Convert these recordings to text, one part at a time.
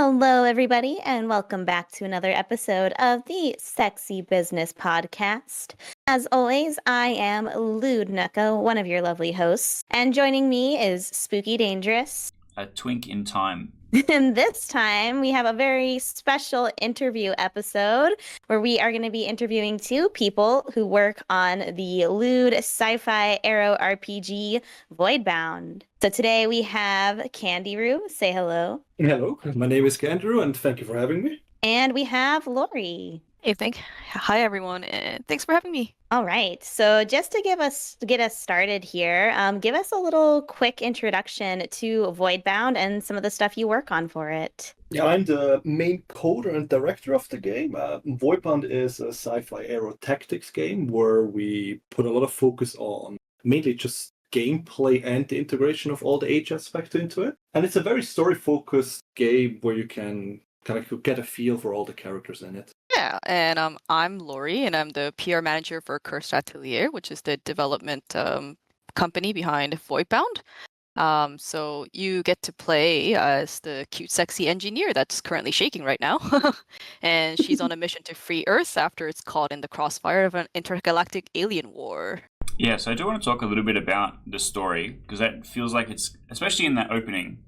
Hello, everybody, and welcome back to another episode of the Sexy Business Podcast. As always, I am Lewd Neko, one of your lovely hosts, and joining me is Spooky Dangerous. A twink in time. And this time we have a very special interview episode where we are going to be interviewing two people who work on the lewd sci-fi aero RPG VoidBound. So today we have Candyroo. Say hello. Hello, my name is Andrew, and thank you for having me. And we have Lori. Hi everyone, and thanks for having me. All right. So just to get us started here, give us a little quick introduction to VoidBound and some of the stuff you work on for it. Yeah, I'm the main coder and director of the game. VoidBound is a sci-fi aero tactics game where we put a lot of focus on mainly just gameplay and the integration of all the age aspects into it. And it's a very story-focused game where you can kind of get a feel for all the characters in it. Yeah, and I'm Lori, and I'm the PR manager for Cursed Atelier, which is the development company behind VoidBound. So you get to play as the cute, sexy engineer that's currently shaking right now. And she's on a mission to free Earth after it's caught in the crossfire of an intergalactic alien war. Yeah, so I do want to talk a little bit about the story, because that feels like it's, especially in that opening,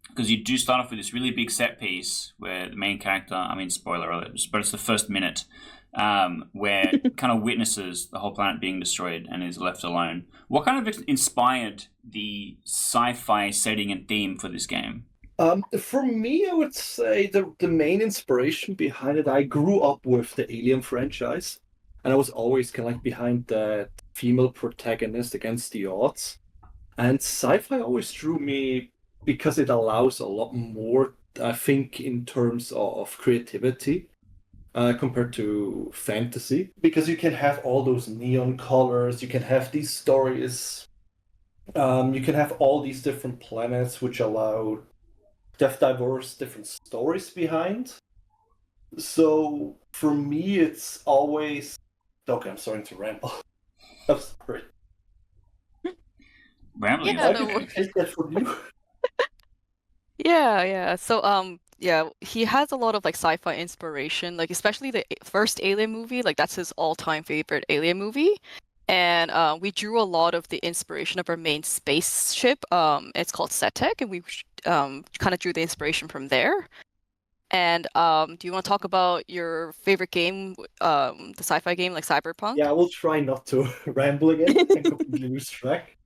because you do start off with this really big set piece where the main character, I mean, spoiler alert, but it's the first minute, where kind of witnesses the whole planet being destroyed and is left alone. What kind of inspired the sci-fi setting and theme for this game? For me, I would say the main inspiration behind it, I grew up with the Alien franchise, and I was always kind of like behind that female protagonist against the odds. And sci-fi always drew me because it allows a lot more, I think, in terms of creativity compared to fantasy. Because you can have all those neon colors, you can have these stories, you can have all these different planets which allow diverse different stories behind. So for me, it's always... Okay, I'm starting to ramble. I'm sorry. Rambling. Yeah, I can take that from you. Yeah. So yeah, he has a lot of like sci-fi inspiration, like especially the first Alien movie, like that's his all-time favorite Alien movie. And we drew a lot of the inspiration of our main spaceship. It's called SETEC, and we kind of drew the inspiration from there. And do you want to talk about your favorite game, the sci-fi game like Cyberpunk? Yeah, I will try not to ramble again and completely lose track.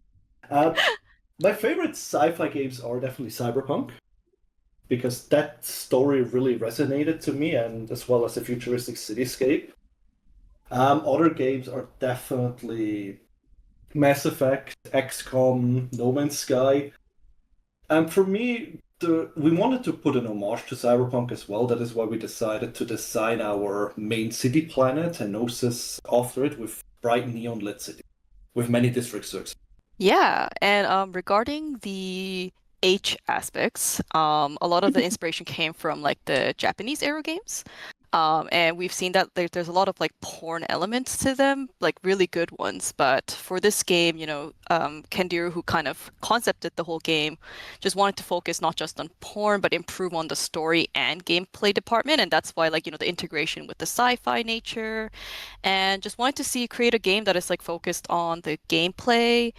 My favorite sci-fi games are definitely Cyberpunk, because that story really resonated to me, and as well as a futuristic cityscape. Other games are definitely Mass Effect, XCOM, No Man's Sky. And for me, we wanted to put an homage to Cyberpunk as well. That is why we decided to design our main city planet, Enosis, after it, with bright neon lit city, with many districts to explore. Yeah, and regarding the H aspects, a lot of the inspiration came from like the Japanese aero games. And we've seen that there's a lot of like porn elements to them, like really good ones. But for this game, Kendir, who kind of concepted the whole game, just wanted to focus not just on porn, but improve on the story and gameplay department. And that's why, like, the integration with the sci-fi nature, and just wanted to create a game that is like focused on the gameplay,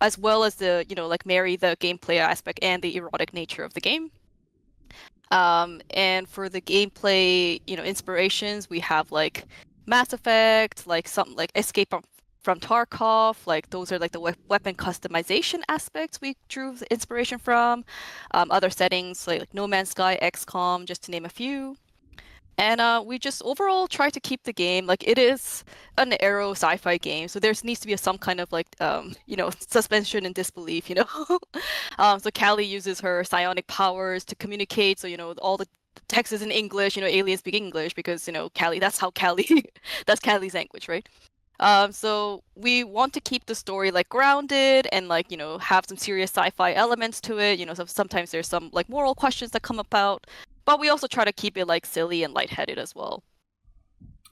as well as the, like marry the gameplay aspect and the erotic nature of the game. And for the gameplay, inspirations, we have like Mass Effect, like something like Escape from Tarkov, like those are like the weapon customization aspects we drew the inspiration from. Other settings like No Man's Sky, XCOM, just to name a few. And we just overall try to keep the game, like it is an aero sci-fi game, so there needs to be some kind of like, suspension and disbelief, So Callie uses her psionic powers to communicate, so, all the text is in English, aliens speak English because, Callie, that's how Callie, that's Callie's language, right? So we want to keep the story like grounded and like, have some serious sci-fi elements to it, so sometimes there's some like moral questions that come about. But we also try to keep it like silly and lightheaded as well.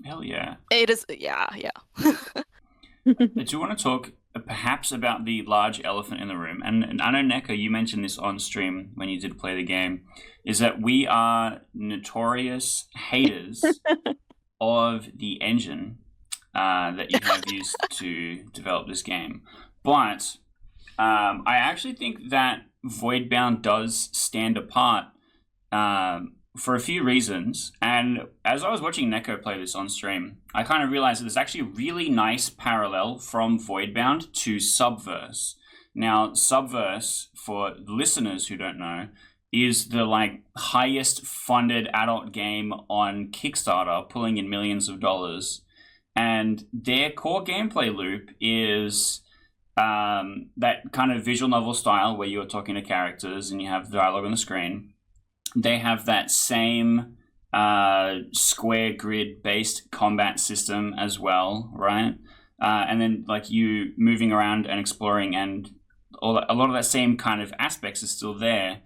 Hell yeah. It is, yeah. I do want to talk perhaps about the large elephant in the room, and I know, Neko, you mentioned this on stream when you did play the game, is that we are notorious haters of the engine that you have used to develop this game. But I actually think that VoidBound does stand apart for a few reasons. And as I was watching Neko play this on stream, I kind of realized that there's actually a really nice parallel from VoidBound to Subverse. Now, Subverse, for listeners who don't know, is the highest funded adult game on Kickstarter, pulling in millions of dollars. And their core gameplay loop is that kind of visual novel style where you're talking to characters and you have dialogue on the screen. They have that same square grid based combat system as well, right? And then you moving around and exploring, and a lot of that same kind of aspects is still there.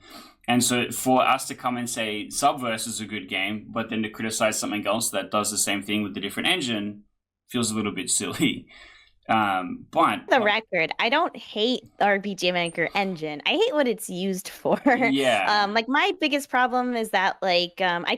And so for us to come and say Subverse is a good game, but then to criticize something else that does the same thing with a different engine feels a little bit silly. But the record, I don't hate the RPG Maker engine. I hate what it's used for. Yeah. My biggest problem is that I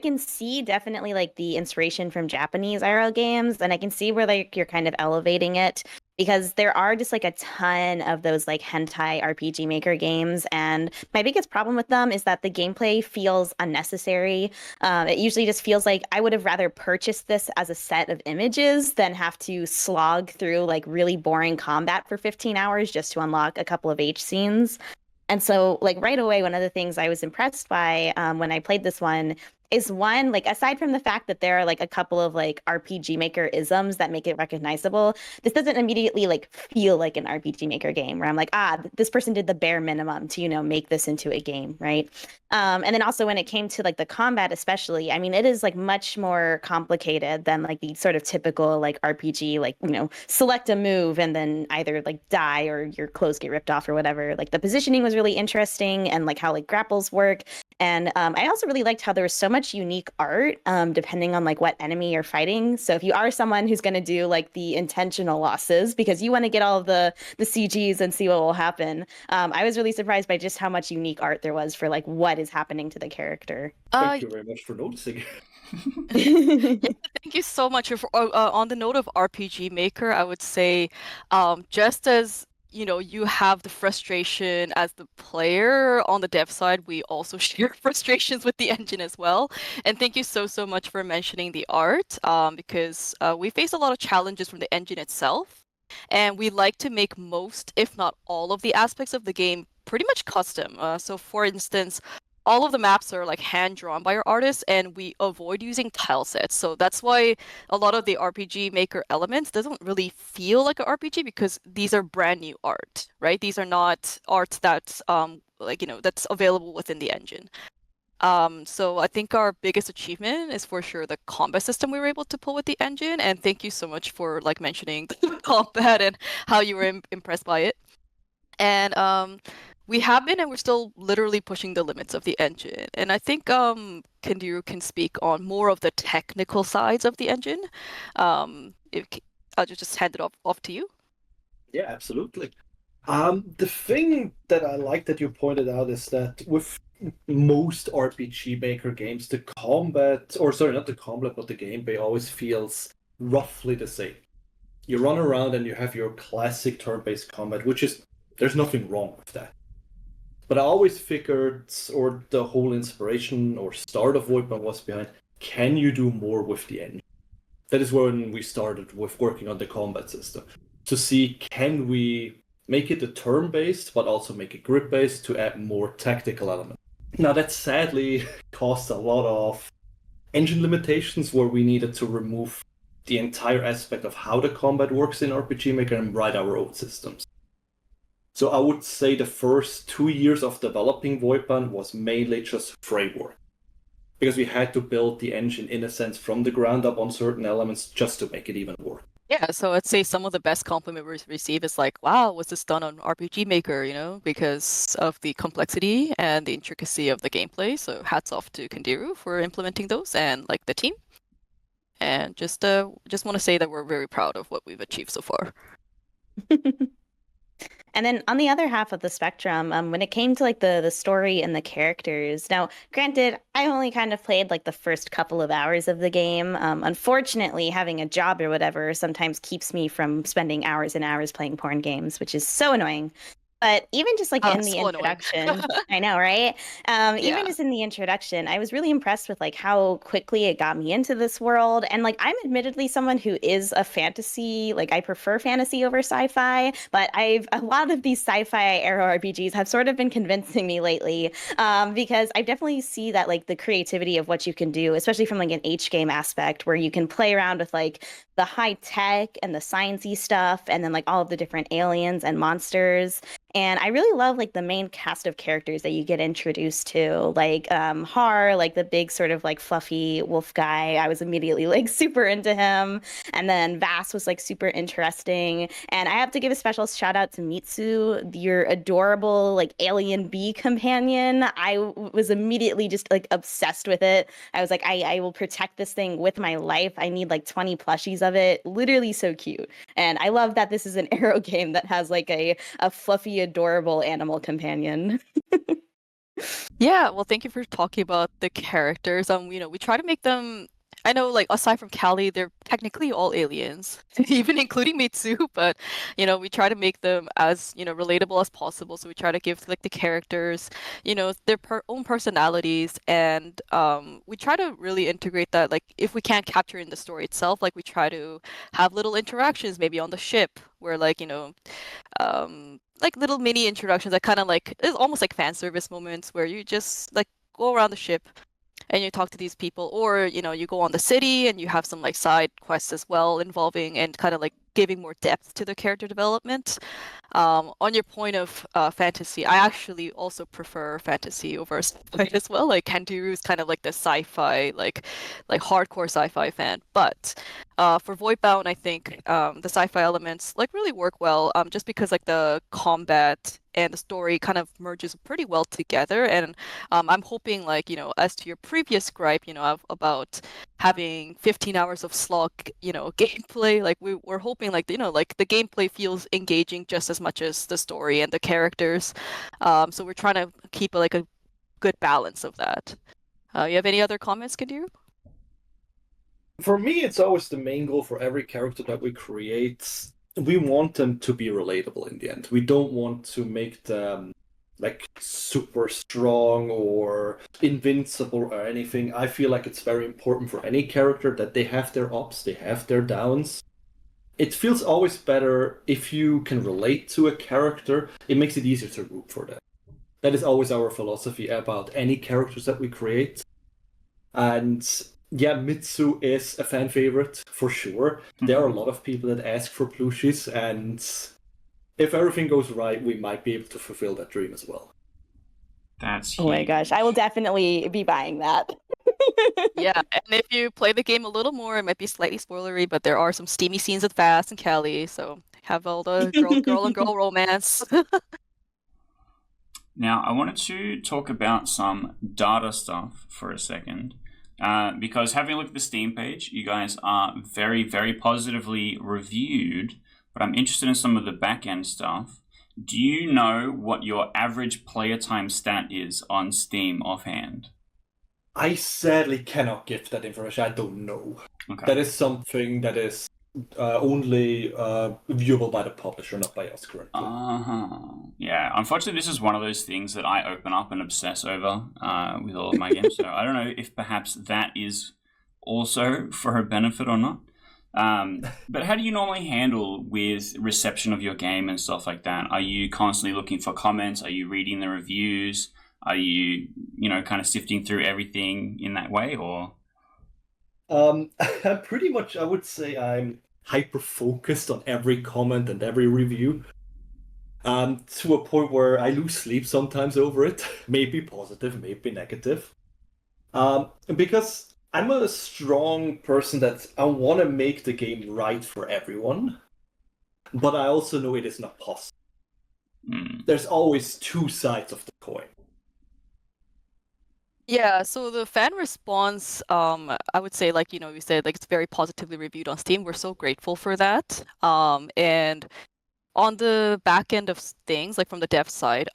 can see definitely the inspiration from Japanese IRL games, and I can see where you're kind of elevating it, because there are just a ton of those hentai RPG Maker games, and my biggest problem with them is that the gameplay feels unnecessary. It usually just feels like I would have rather purchased this as a set of images than have to slog through really boring combat for 15 hours just to unlock a couple of H scenes. And so right away, one of the things I was impressed by when I played this one is one, aside from the fact that there are a couple of RPG Maker isms that make it recognizable, this doesn't immediately feel like an RPG Maker game where I'm this person did the bare minimum to, make this into a game, right? And then also when it came to the combat especially, I mean, it is much more complicated than the sort of typical RPG, select a move and then either die or your clothes get ripped off or whatever. The positioning was really interesting, and how grapples work. And I also really liked how there was so much unique art depending on what enemy you're fighting. So if you are someone who's going to do the intentional losses because you want to get all of the CGs and see what will happen, I was really surprised by just how much unique art there was for what is happening to the character. Thank you very much for noticing. Thank you so much. On the note of RPG Maker, I would say just as you have the frustration as the player on the dev side, we also share frustrations with the engine as well. And thank you so much for mentioning the art, because we face a lot of challenges from the engine itself, and we like to make most, if not all, of the aspects of the game pretty much custom. So for instance, all of the maps are hand drawn by our artists, and we avoid using tile sets. So that's why a lot of the RPG Maker elements doesn't really feel like an RPG, because these are brand new art, right? These are not art that's that's available within the engine. So I think our biggest achievement is for sure the combat system we were able to pull with the engine, and thank you so much for mentioning the combat and how you were impressed by it. And we have been, and we're still literally pushing the limits of the engine. And I think Kandiru can speak on more of the technical sides of the engine. I'll just hand it off to you. Yeah, absolutely. The thing that I like that you pointed out is that with most RPG Maker games, the combat, or sorry, not the combat, but the gameplay always feels roughly the same. You run around and you have your classic turn-based combat, which is, there's nothing wrong with that. But I always figured, or the whole inspiration or start of VoidBound was behind, can you do more with the engine? That is when we started with working on the combat system, to see, can we make it a turn-based, but also make it grid-based to add more tactical elements. Now that sadly caused a lot of engine limitations where we needed to remove the entire aspect of how the combat works in RPG Maker and write our own systems. So I would say the first 2 years of developing VoidBound was mainly just framework, because we had to build the engine in a sense from the ground up on certain elements just to make it even work. Yeah, so I'd say some of the best compliment we receive is wow, was this done on RPG Maker, because of the complexity and the intricacy of the gameplay. So hats off to Kandiru for implementing those, and the team. And just want to say that we're very proud of what we've achieved so far. And then on the other half of the spectrum, when it came to like the story and the characters, now granted, I only kind of played like the first couple of hours of the game. Unfortunately, having a job or whatever sometimes keeps me from spending hours and hours playing porn games, which is so annoying. But even just like in the So annoying. introduction, I know, right? Yeah. Even just in the introduction, I was really impressed with like how quickly it got me into this world. And like I'm admittedly someone who is a fantasy, like I prefer fantasy over sci-fi, but a lot of these sci-fi Aero RPGs have sort of been convincing me lately. Because I definitely see that like the creativity of what you can do, especially from like an H game aspect where you can play around with like the high tech and the sciencey stuff, and then like all of the different aliens and monsters. And I really love like the main cast of characters that you get introduced to, like Har, like the big sort of like fluffy wolf guy. I was immediately like super into him. And then Vass was like super interesting. And I have to give a special shout out to Mitsu, your adorable like alien bee companion. Was immediately just like obsessed with it. I was like, I will protect this thing with my life. I need like 20 plushies of it. Literally so cute. And I love that this is an Arrow game that has like a fluffy, adorable animal companion. Yeah, well, thank you for talking about the characters. We try to make them. I know, like, aside from Callie, they're technically all aliens, even including Mitsu, but we try to make them as, relatable as possible. So we try to give like the characters, their own personalities, and we try to really integrate that. Like, if we can't capture in the story itself, like we try to have little interactions, maybe on the ship, where like little mini introductions that kind of like it's almost like fan service moments where you just like go around the ship and you talk to these people, or you go on the city and you have some like side quests as well involving and kind of like giving more depth to the character development. On your point of fantasy, I actually also prefer fantasy over sci-fi as well. Like Kandiru is kind of like the sci-fi, like hardcore sci-fi fan. But for VoidBound, I think the sci-fi elements like really work well, just because like the combat and the story kind of merges pretty well together. And I'm hoping like, as to your previous gripe, about having 15 hours of slog, gameplay, like we're hoping like, like the gameplay feels engaging just as much as the story and the characters. So we're trying to keep like a good balance of that. You have any other comments, Kadir? For me, it's always the main goal for every character that we create. We want them to be relatable in the end. We don't want to make them like super strong or invincible or anything. I feel like it's very important for any character that they have their ups, they have their downs. It feels always better if you can relate to a character. It makes it easier to root for them. That is always our philosophy about any characters that we create. And yeah, Mitsu is a fan favorite for sure. There are a lot of people that ask for plushies, and if everything goes right, we might be able to fulfill that dream as well. That's Oh my gosh, I will definitely be buying that. Yeah, and if you play the game a little more, it might be slightly spoilery, but there are some steamy scenes with Vass and Callie, so have all the girl and girl romance. Now, I wanted to talk about some data stuff for a second. Because having a look at the Steam page, you guys are very, very positively reviewed, but I'm interested in some of the back-end stuff. Do you know what your average player time stat is on Steam offhand? I sadly cannot give that information. I don't know. Okay. That is something that is only viewable by the publisher, not by us currently. Yeah, unfortunately, this is one of those things that I open up and obsess over with all of my games. So I don't know if perhaps that is also for a benefit or not. But how do you normally handle with reception of your game and stuff like that? Are you constantly looking for comments? Are you reading the reviews? Are you, kind of sifting through everything in that way, or? Pretty much, I would say I'm hyper-focused on every comment and every review. To a point where I lose sleep sometimes over it. Maybe positive, maybe negative. Because I'm a strong person that I want to make the game right for everyone. But I also know it is not possible. There's always two sides of the coin. Yeah, so the fan response, I would say, like, we said, like, it's very positively reviewed on Steam. We're so grateful for that. And on the back end of things, like from the dev side,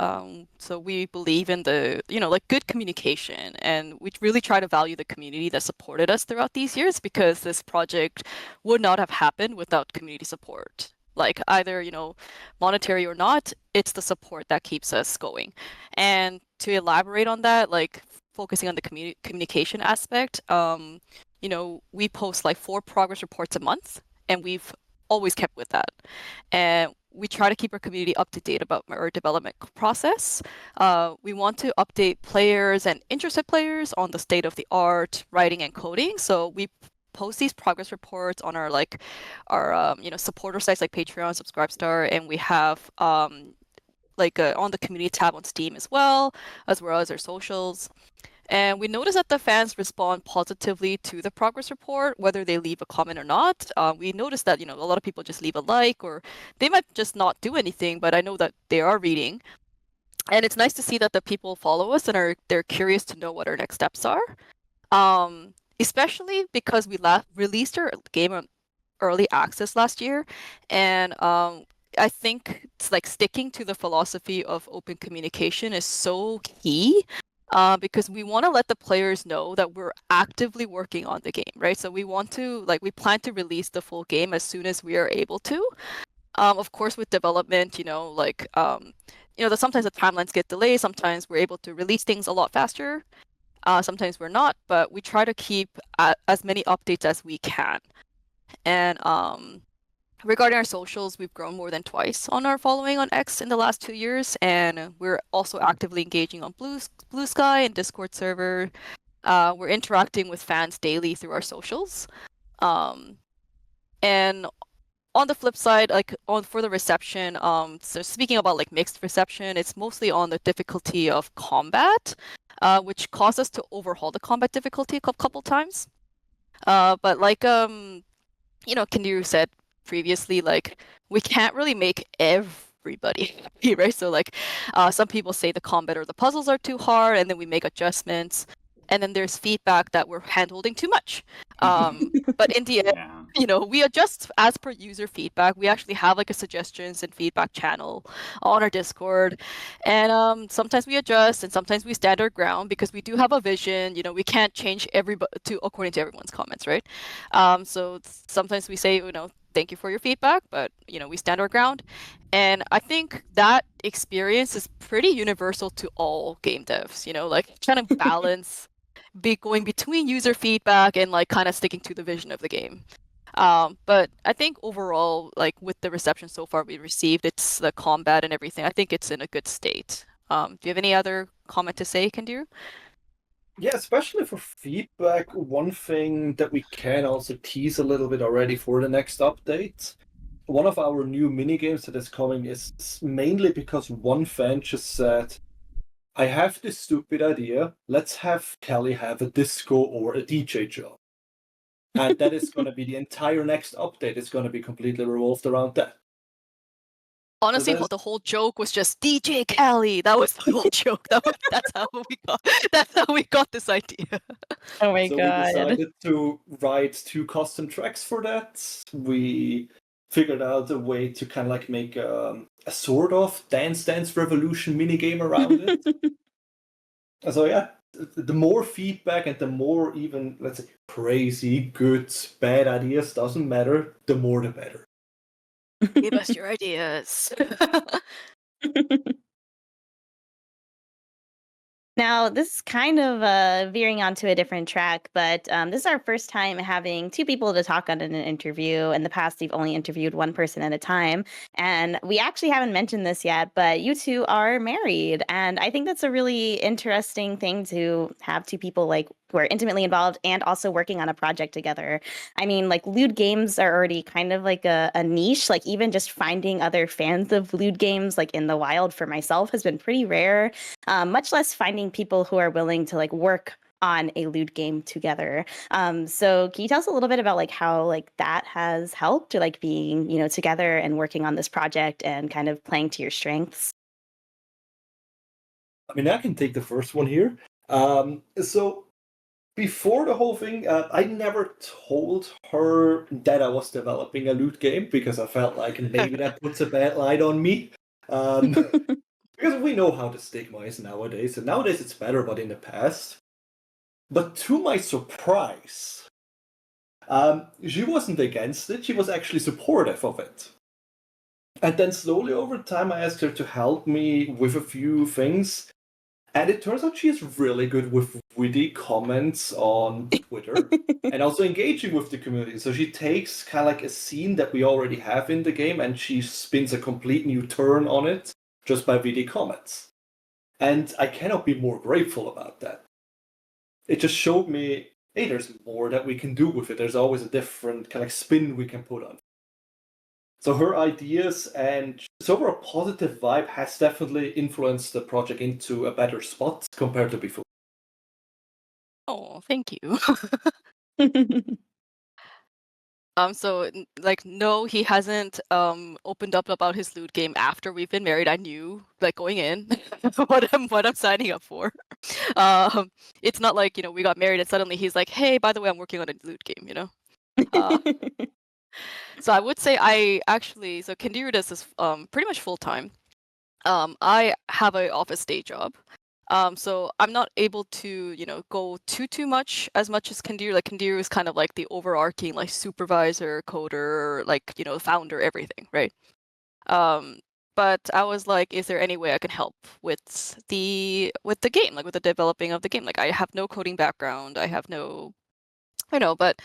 so we believe in the, like good communication, and we really try to value the community that supported us throughout these years, because this project would not have happened without community support. Like either, monetary or not, it's the support that keeps us going. And to elaborate on that, like focusing on the communication aspect, we post like 4 progress reports a month, and we've always kept with that. And we try to keep our community up to date about our development process. We want to update players and interested players on the state of the art, writing, and coding. So we post these progress reports on our supporter sites like Patreon, Subscribestar, and we have on the community tab on Steam as well as our socials. And we notice that the fans respond positively to the progress report, whether they leave a comment or not. We noticed that, a lot of people just leave a like, or they might just not do anything, but I know that they are reading. And it's nice to see that the people follow us and they're curious to know what our next steps are. Especially because we released our game on early access last year, and I think it's like sticking to the philosophy of open communication is so key, because we want to let the players know that we're actively working on the game, right? So we plan to release the full game as soon as we are able to. Of course, with development, that sometimes the timelines get delayed. Sometimes we're able to release things a lot faster. Sometimes we're not, but we try to keep as many updates as we can. And regarding our socials, we've grown more than twice on our following on X in the last 2 years, and we're also actively engaging on Blue Sky and Discord server. We're interacting with fans daily through our socials. And on the flip side, for the reception, so speaking about like mixed reception, it's mostly on the difficulty of combat, which caused us to overhaul the combat difficulty a couple times. But like Kindiru said previously, like we can't really make everybody happy, right? So like some people say the combat or the puzzles are too hard, and then we make adjustments. And then there's feedback that we're handholding too much. But in the end, Yeah. we adjust as per user feedback. We actually have like a suggestions and feedback channel on our Discord. And sometimes we adjust and sometimes we stand our ground, because we do have a vision. We can't change everybody according to everyone's comments, right? So sometimes we say, thank you for your feedback, but we stand our ground. And I think that experience is pretty universal to all game devs, like trying to balance going between user feedback and like kind of sticking to the vision of the game. But I think overall, like with the reception so far we received, it's the combat and everything, I think it's in a good state. Do you have any other comment to say, Kandiru? Yeah, especially for feedback, one thing that we can also tease a little bit already for the next update. One of our new mini games that is coming is mainly because one fan just said, I have this stupid idea. Let's have Kelly have a disco or a DJ job. And that is going to be the entire next update. It's going to be completely revolved around that. Honestly, So the whole joke was just DJ Kelly. That was the whole joke. That's how we got this idea. Oh my so god. we decided to write 2 custom tracks for that. We figured out a way to kind of like make a sort of Dance Revolution minigame around it. So yeah, the more feedback and the more even, let's say, crazy, good, bad ideas, doesn't matter, the more the better. Give us your ideas. Now, this is kind of veering onto a different track, but this is our first time having 2 people to talk on an interview. In the past, we've only interviewed 1 person at a time. And we actually haven't mentioned this yet, but you 2 are married. And I think that's a really interesting thing to have 2 people like who are intimately involved and also working on a project together. I mean, like lewd games are already kind of like a niche. Like even just finding other fans of lewd games like in the wild for myself has been pretty rare. Much less finding people who are willing to like work on a lewd game together. So can you tell us a little bit about like how like that has helped to like being, together and working on this project and kind of playing to your strengths? I mean, I can take the first one here. So before the whole thing, I never told her that I was developing a loot game because I felt like maybe that puts a bad light on me. Because we know how the stigma is nowadays, and nowadays it's better, but in the past. But to my surprise, she wasn't against it, she was actually supportive of it. And then slowly over time, I asked her to help me with a few things. And it turns out she is really good with witty comments on Twitter and also engaging with the community. So she takes kind of like a scene that we already have in the game and she spins a complete new turn on it just by witty comments. And I cannot be more grateful about that. It just showed me, hey, there's more that we can do with it. There's always a different kind of spin we can put on it. So her ideas and just overall positive vibe has definitely influenced the project into a better spot compared to before. Oh, thank you. So like no, he hasn't opened up about his lewd game after we've been married. I knew like going in what I'm signing up for. It's not like, we got married and suddenly he's like, hey, by the way, I'm working on a lewd game. So I would say so Kandiru does this pretty much full time. I have an office day job. So I'm not able to, go too much as Kandiru. Like Kandiru is kind of like the overarching like supervisor, coder, like, founder, everything, right? But I was like, is there any way I can help with the game, like with the developing of the game? Like I have no coding background, I have no but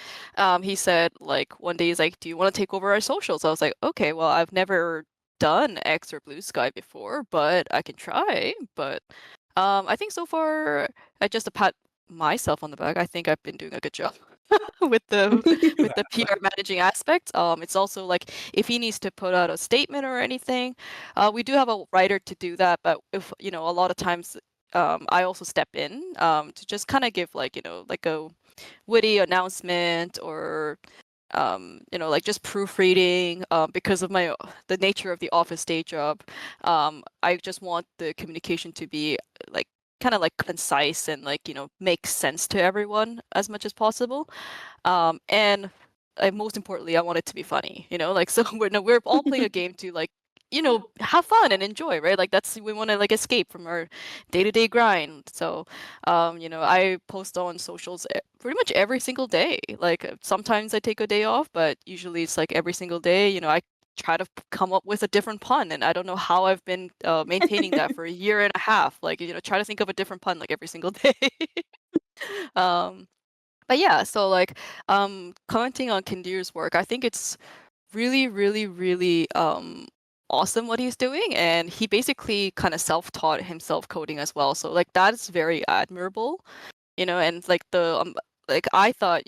he said like one day he's like, do you want to take over our socials? I was like, okay, well, I've never done X or Blue Sky before, but I can try. But I think so far, just to pat myself on the back, I think I've been doing a good job with the PR managing aspect. It's also like if he needs to put out a statement or anything, we do have a writer to do that. But if a lot of times, I also step in to just kind of give like like a witty announcement or like just proofreading because of the nature of the office day job. I just want the communication to be like kind of like concise and like make sense to everyone as much as possible. And most importantly, I want it to be funny. Like so we're all playing a game to like have fun and enjoy, right? Like we want to like escape from our day-to-day grind. So I post on socials pretty much every single day. Like sometimes I take a day off, but usually it's like every single day. I try to come up with a different pun, and I don't know how I've been maintaining that for a year and a half. Like try to think of a different pun like every single day. But yeah, so like commenting on Kindir's work, I think it's really, really, really awesome what he's doing, and he basically kind of self-taught himself coding as well. So like that's very admirable, and like like I thought,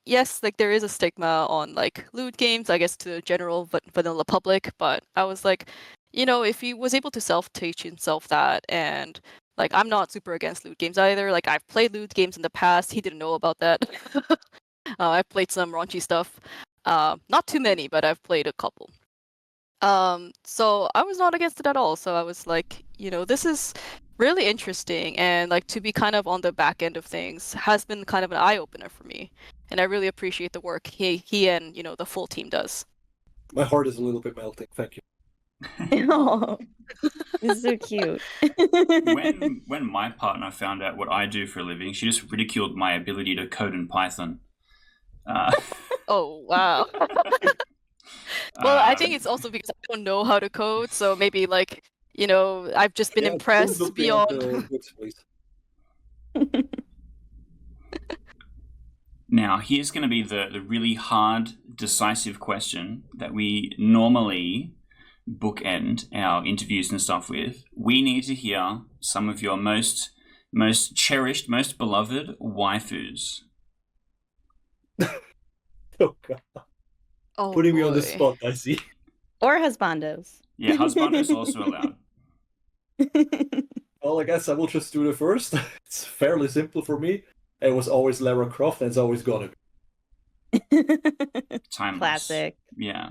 yes, like there is a stigma on like lewd games, I guess, to the general vanilla public, but I was like, if he was able to self-teach himself that, and like I'm not super against lewd games either. Like I've played lewd games in the past. He didn't know about that. I've played some raunchy stuff. Not too many, but I've played a couple. So I was not against it at all. So I was like, this is really interesting, and like to be kind of on the back end of things has been kind of an eye-opener for me. And I really appreciate the work he and the full team does. My heart is a little bit melting. Thank you. Oh, this is so cute. When my partner found out what I do for a living, she just ridiculed my ability to code in Python. Oh, wow. Well, I think it's also because I don't know how to code, so maybe like, I've just been impressed beyond. Now, here's going to be the really hard, decisive question that we normally bookend our interviews and stuff with. We need to hear some of your most cherished, most beloved waifus. Oh, God. Oh, Putting me on the boy. spot, I see. Or husbandos. Yeah, husbandos also allowed. Well, I guess I will just do the first. It's fairly simple for me. It was always Lara Croft, and it's always gonna be. Timeless. Classic. Yeah.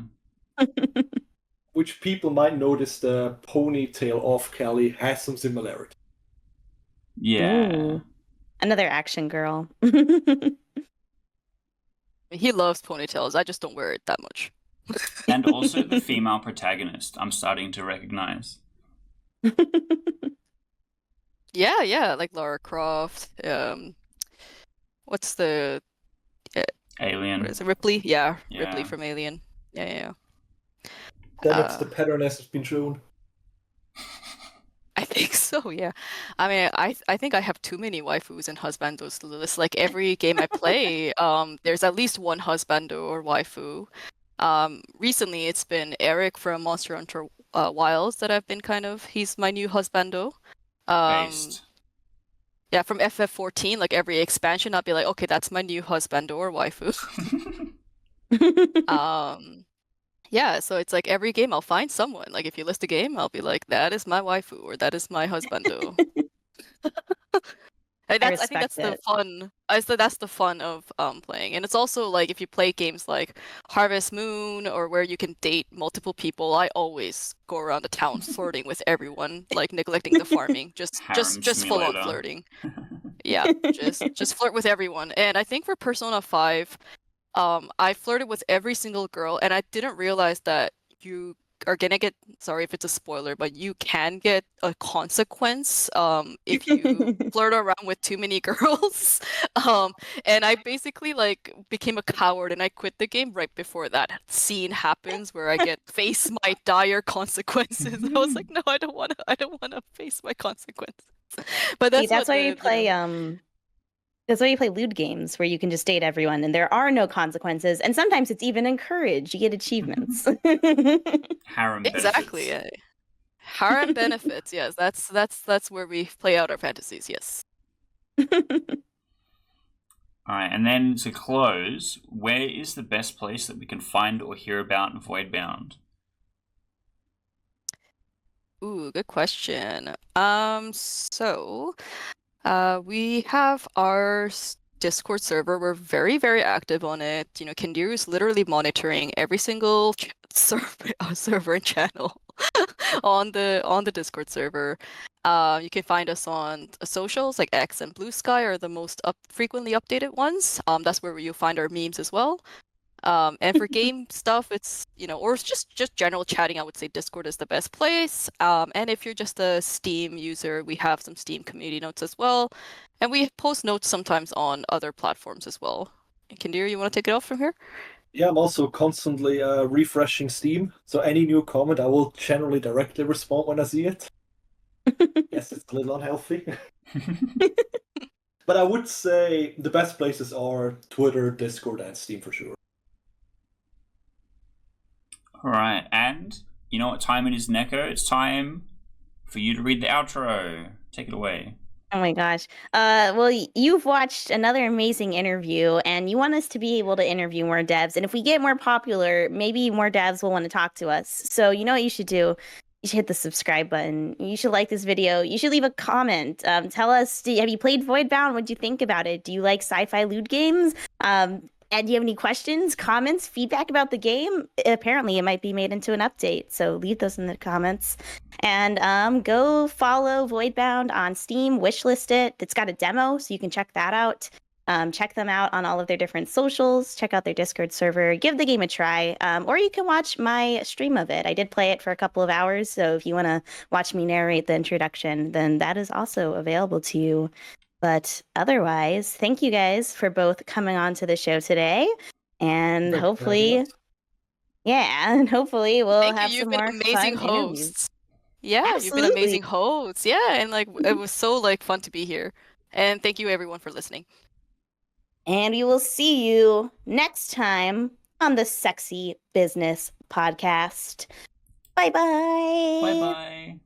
Which people might notice the ponytail of Kelly has some similarity. Yeah. Ooh. Another action girl. He loves ponytails. I just don't wear it that much. And also the female protagonist, I'm starting to recognize. Yeah, like Lara Croft. What's the Alien. what is it? Ripley? Yeah, Yeah. Ripley from Alien. Yeah. Then it's the pattern as it's been shown. I think so, yeah. I mean, I think I have too many waifus and husbandos to list. Like every game I play, there's at least one husbando or waifu. Recently it's been Eric from Monster Hunter Wilds that I've been he's my new husbando. Based. Yeah, from FF14, like every expansion, I'll be like, okay, that's my new husbando or waifu. Yeah, so it's like every game I'll find someone. Like if you list a game, I'll be like, that is my waifu or that is my husbando. I think that's the fun. That's the fun of playing. And it's also like if you play games like Harvest Moon or where you can date multiple people, I always go around the town flirting with everyone, like neglecting the farming. Just full on flirting. Yeah, just flirt with everyone. And I think for Persona 5, I flirted with every single girl, and I didn't realize that you are gonna get, sorry if it's a spoiler, but you can get a consequence if you flirt around with too many girls. And I basically like became a coward and I quit the game right before that scene happens where I face my dire consequences. I was like, no, I don't wanna face my consequences. But that's why you play That's why you play lewd games, where you can just date everyone and there are no consequences. And sometimes it's even encouraged. You get achievements. Harem benefits. Exactly. Yeah. Harem benefits, yes. That's where we play out our fantasies, yes. Alright, and then to close, where is the best place that we can find or hear about VoidBound? Ooh, good question. So we have our Discord server. We're very, very active on it. You know, Kindiru is literally monitoring every single server and channel on the Discord server. You can find us on socials like X and Blue Sky are the most frequently updated ones. That's where you'll find our memes as well. And for game stuff, it's, or it's just general chatting, I would say Discord is the best place. And if you're just a Steam user, we have some Steam community notes as well. And we post notes sometimes on other platforms as well. Kindir, you want to take it off from here? Yeah, I'm also constantly refreshing Steam. So any new comment, I will generally directly respond when I see it. Yes, it's a little unhealthy. But I would say the best places are Twitter, Discord, and Steam for sure. All right, and you know what time it is, Neko? It's time for you to read the outro. Take it away. Oh my gosh. Well, you've watched another amazing interview, and you want us to be able to interview more devs. And if we get more popular, maybe more devs will want to talk to us. So you know what you should do? You should hit the subscribe button. You should like this video. You should leave a comment. Tell us, have you played VoidBound? What do you think about it? Do you like sci-fi lewd games? And do you have any questions, comments, feedback about the game? Apparently, it might be made into an update, so leave those in the comments. And go follow VoidBound on Steam, wishlist it. It's got a demo, so you can check that out. Check them out on all of their different socials. Check out their Discord server. Give the game a try. Or you can watch my stream of it. I did play it for a couple of hours, so if you want to watch me narrate the introduction, then that is also available to you. But otherwise, thank you guys for both coming on to the show today. And hopefully, we'll have some more amazing fun hosts. Interviews. Yeah, Absolutely. You've been amazing hosts. Yeah, and it was so fun to be here. And thank you everyone for listening. And we will see you next time on the Sexy Business Podcast. Bye-bye. Bye-bye.